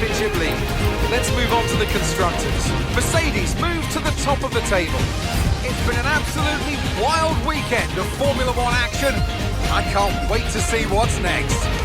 Championship lead. Let's move on to the constructors. Mercedes move to the top of the table. It's been an absolutely wild weekend of Formula One action. I can't wait to see what's next.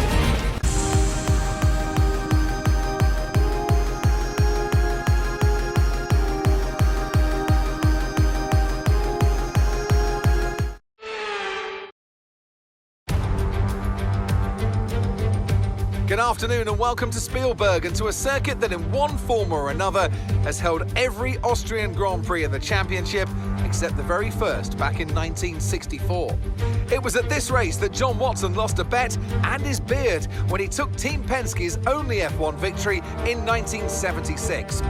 Good afternoon and welcome to Spielberg and to a circuit that in one form or another has held every Austrian Grand Prix in the championship except the very first back in 1964. It was at this race that John Watson lost a bet and his beard when he took Team Penske's only F1 victory in 1976.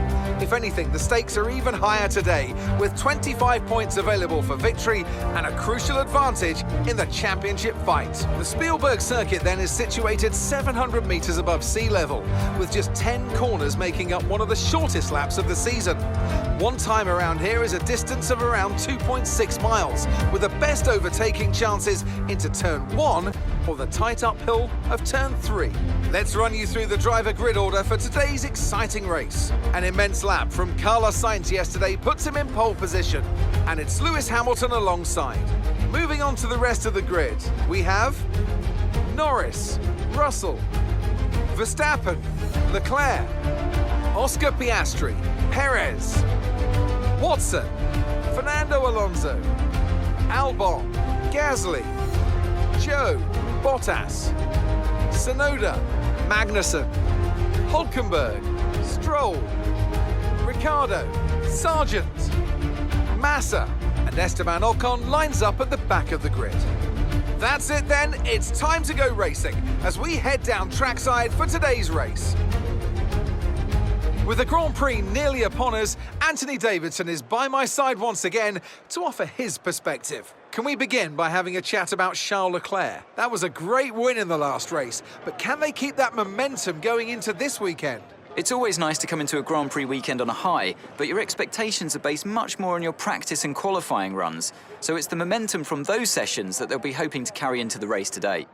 If anything, the stakes are even higher today, with 25 points available for victory and a crucial advantage in the championship fight. The Spielberg circuit then is situated 700 metres above sea level, with just 10 corners making up one of the shortest laps of the season. One time around here is a distance of around 2.6 miles, with the best overtaking chances into turn 1 or the tight uphill of turn 3. Let's run you through the driver grid order for today's exciting race. An immense lap from Carlos Sainz yesterday puts him in pole position, and it's Lewis Hamilton alongside. Moving on to the rest of the grid, we have Norris, Russell, Verstappen, Leclerc, Oscar Piastri, Perez, Watson, Fernando Alonso, Albon, Gasly, Joe, Bottas, Tsunoda, Magnussen, Hulkenberg, Stroll, Ricciardo, Sargent, Massa, and Esteban Ocon lines up at the back of the grid. That's it then, it's time to go racing as we head down trackside for today's race. With the Grand Prix nearly upon us, Anthony Davidson is by my side once again to offer his perspective. Can we begin by having a chat about Charles Leclerc? That was a great win in the last race, but can they keep that momentum going into this weekend? It's always nice to come into a Grand Prix weekend on a high, but your expectations are based much more on your practice and qualifying runs. So it's the momentum from those sessions that they'll be hoping to carry into the race today.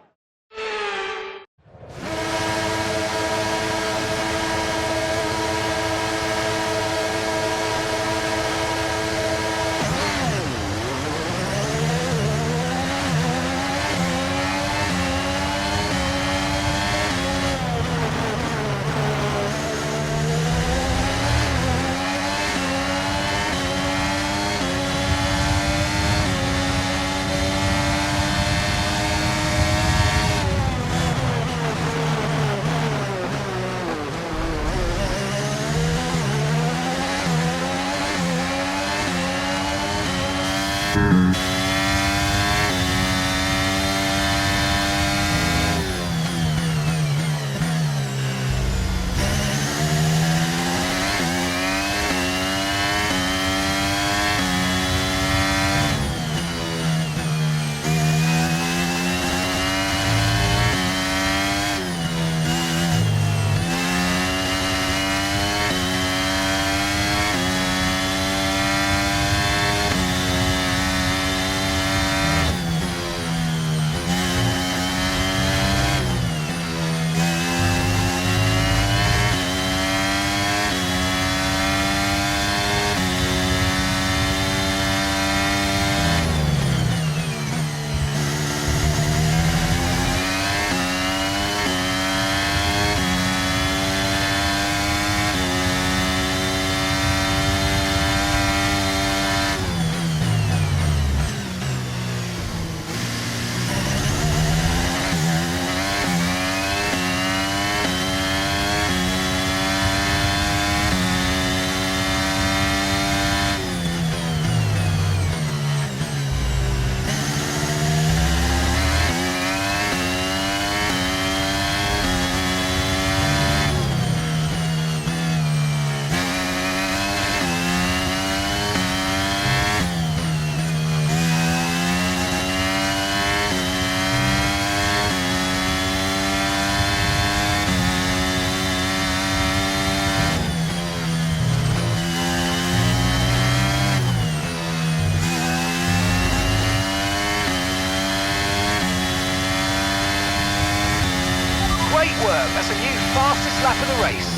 Great work, that's a new fastest lap of the race.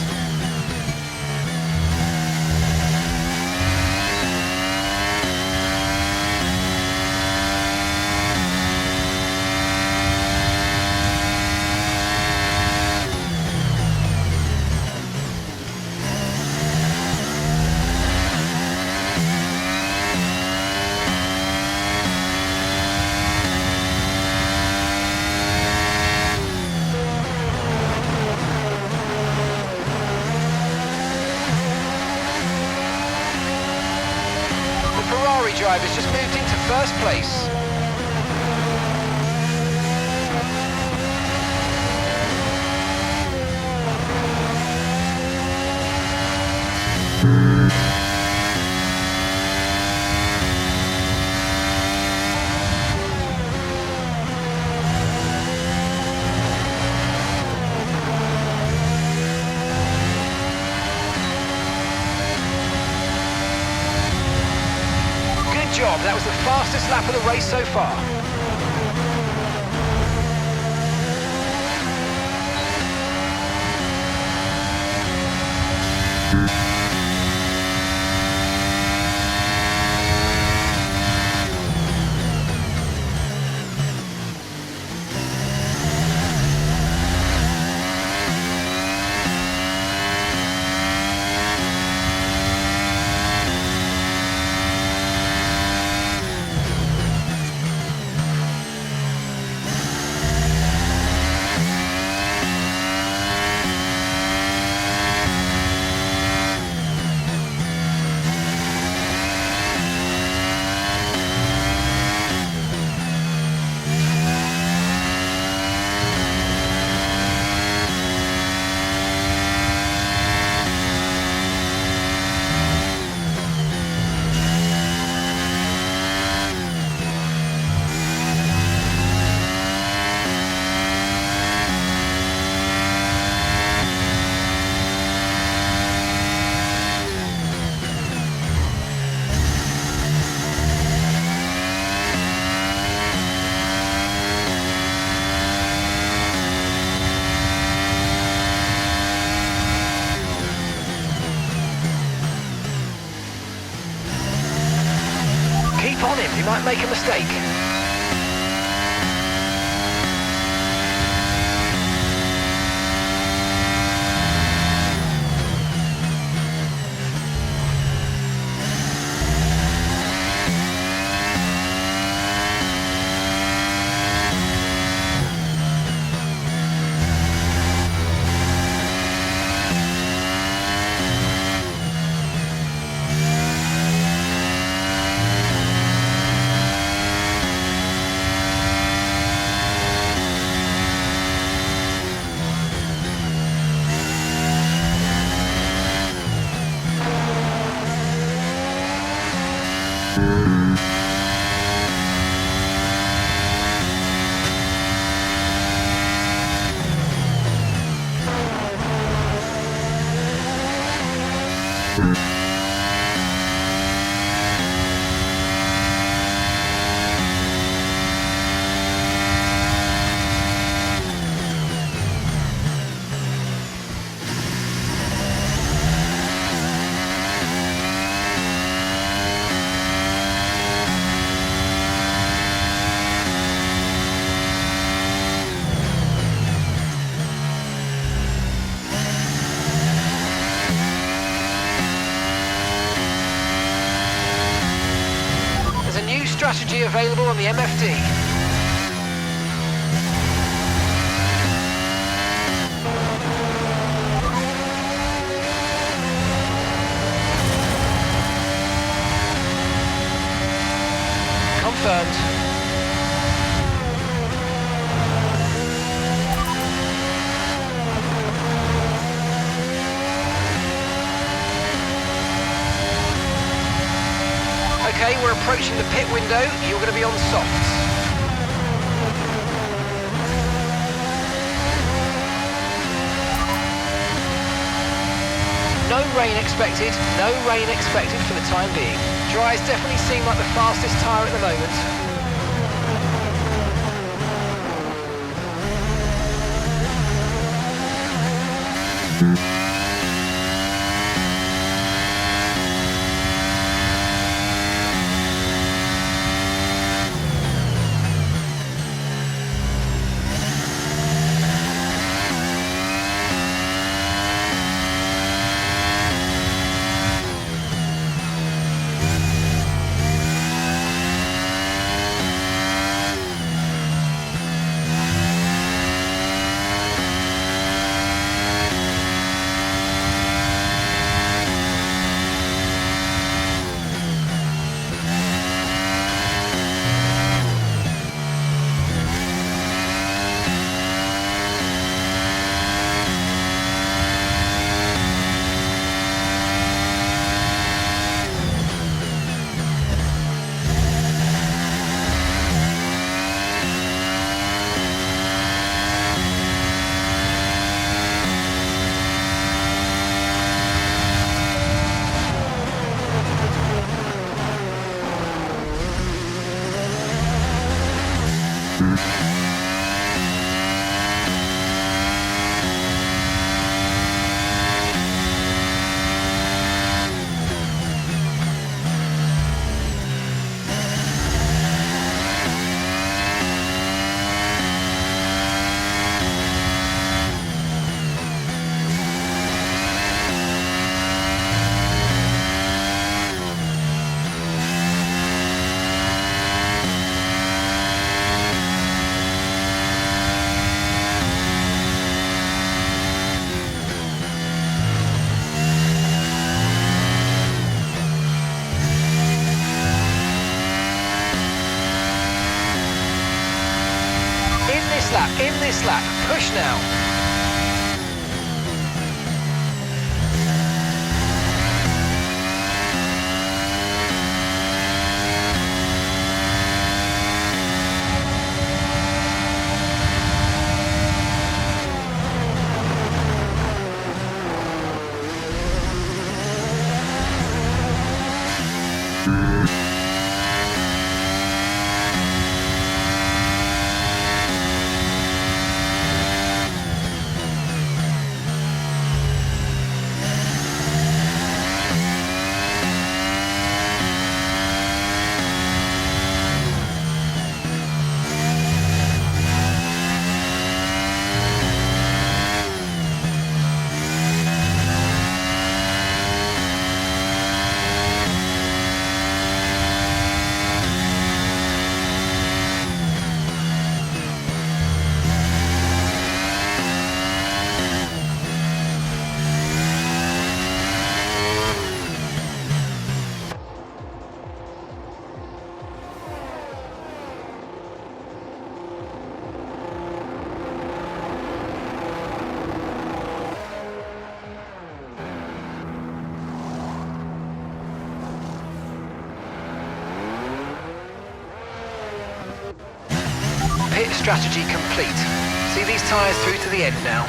driver's just moved into first place. Good job, that was the fastest lap of the race so far. Keep on him, he might make a mistake. Strategy available on the MFD. Confirmed. Okay, we're approaching the pit window. You're going to be on softs. No rain expected. No rain expected for the time being. Dry's definitely seem like the fastest tyre at the moment. In this lap, push now. Pit strategy complete. See these tyres through to the end now.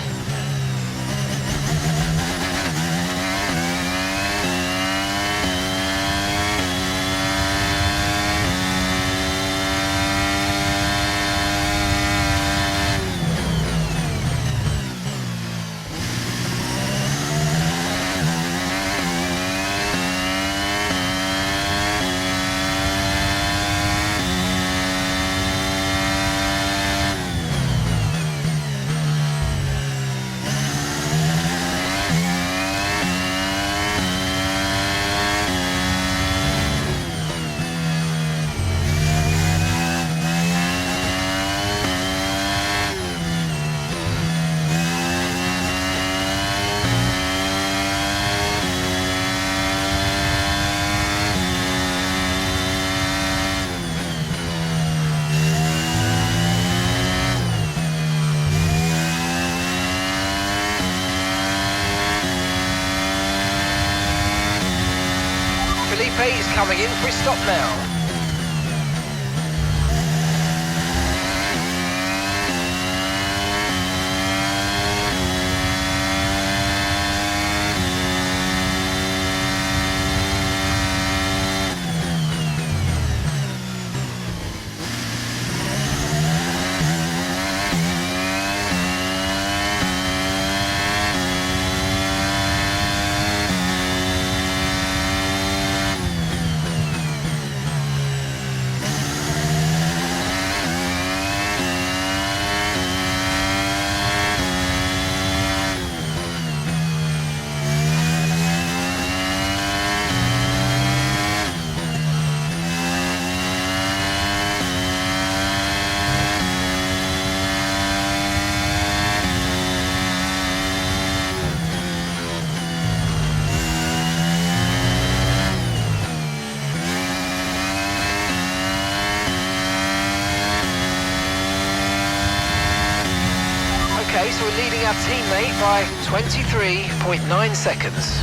Felipe is coming in for his stop now. Okay, so we're leading our teammate by 23.9 seconds.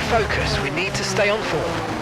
focus. We need to stay on form.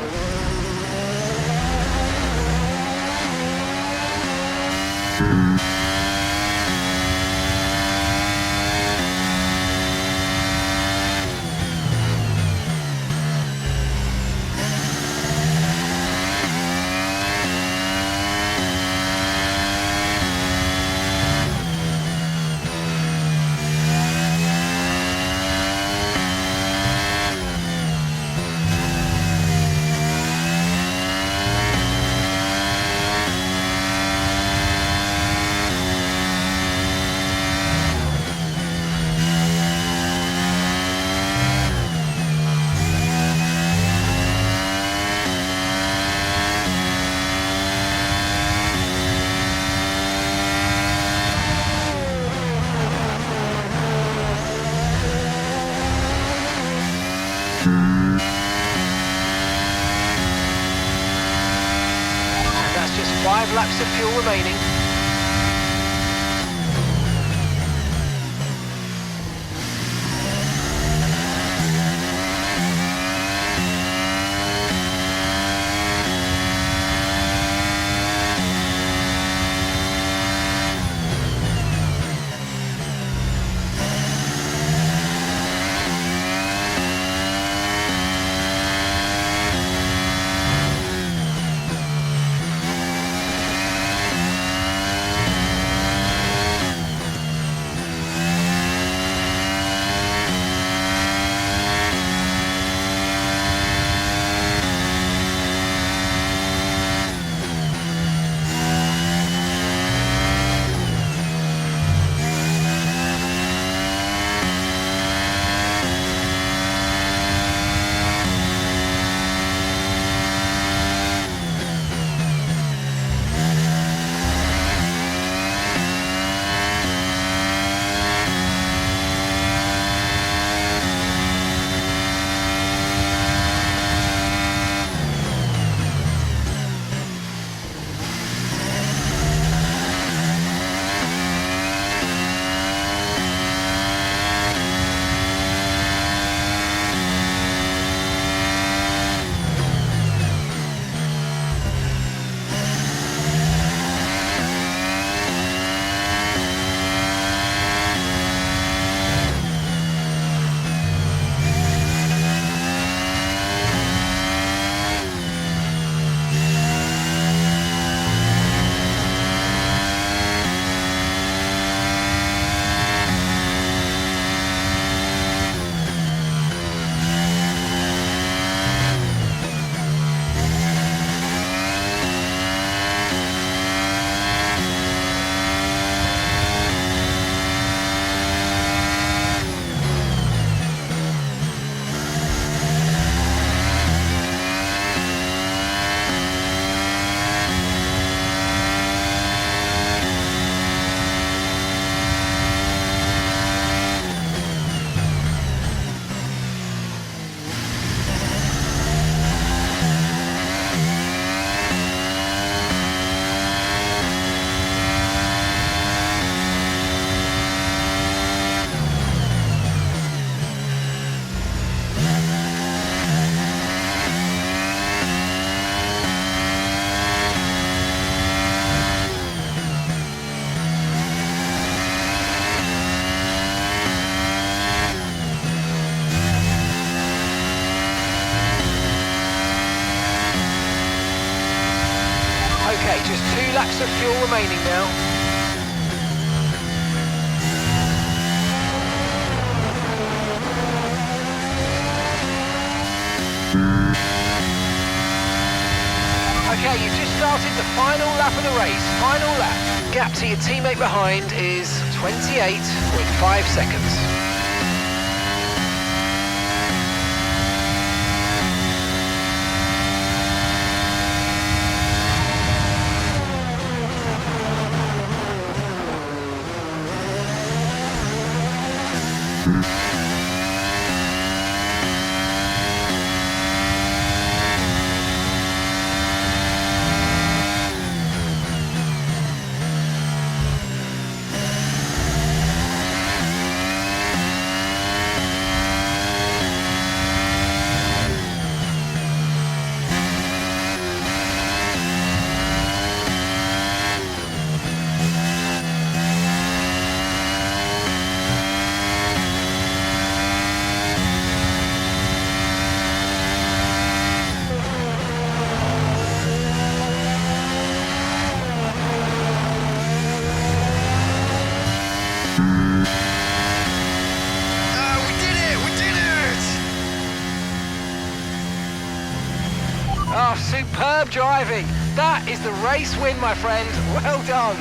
And that's just 5 laps of fuel remaining. Okay, just 2 laps of fuel remaining now. Okay, you've just started the final lap of the race. Final lap. Gap to your teammate behind is 28.5 seconds. Oh, superb driving. That is the race win, my friend. Well done.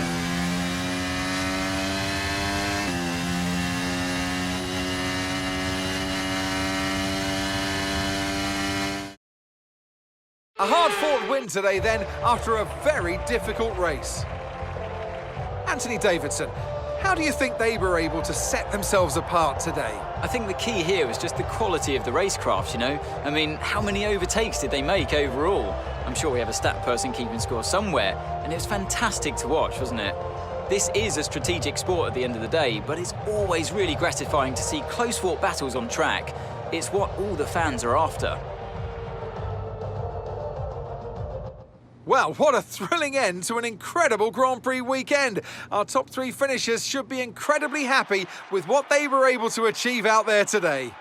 A hard-fought win today then, after a very difficult race. Anthony Davidson, how do you think they were able to set themselves apart today? I think the key here was just the quality of the racecraft, you know? I mean, how many overtakes did they make overall? I'm sure we have a stat person keeping score somewhere, and it was fantastic to watch, wasn't it? This is a strategic sport at the end of the day, but it's always really gratifying to see close-fought battles on track. It's what all the fans are after. Well, what a thrilling end to an incredible Grand Prix weekend. Our top three finishers should be incredibly happy with what they were able to achieve out there today.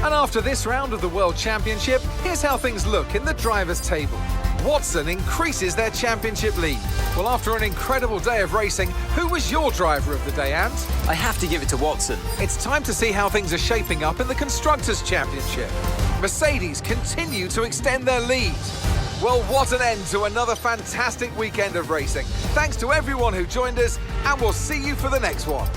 And after this round of the World Championship, here's how things look in the drivers' table. Watson increases their championship lead. Well, after an incredible day of racing, who was your driver of the day, Ant? I have to give it to Watson. It's time to see how things are shaping up in the Constructors' Championship. Mercedes continue to extend their lead. Well, what an end to another fantastic weekend of racing. Thanks to everyone who joined us, and we'll see you for the next one.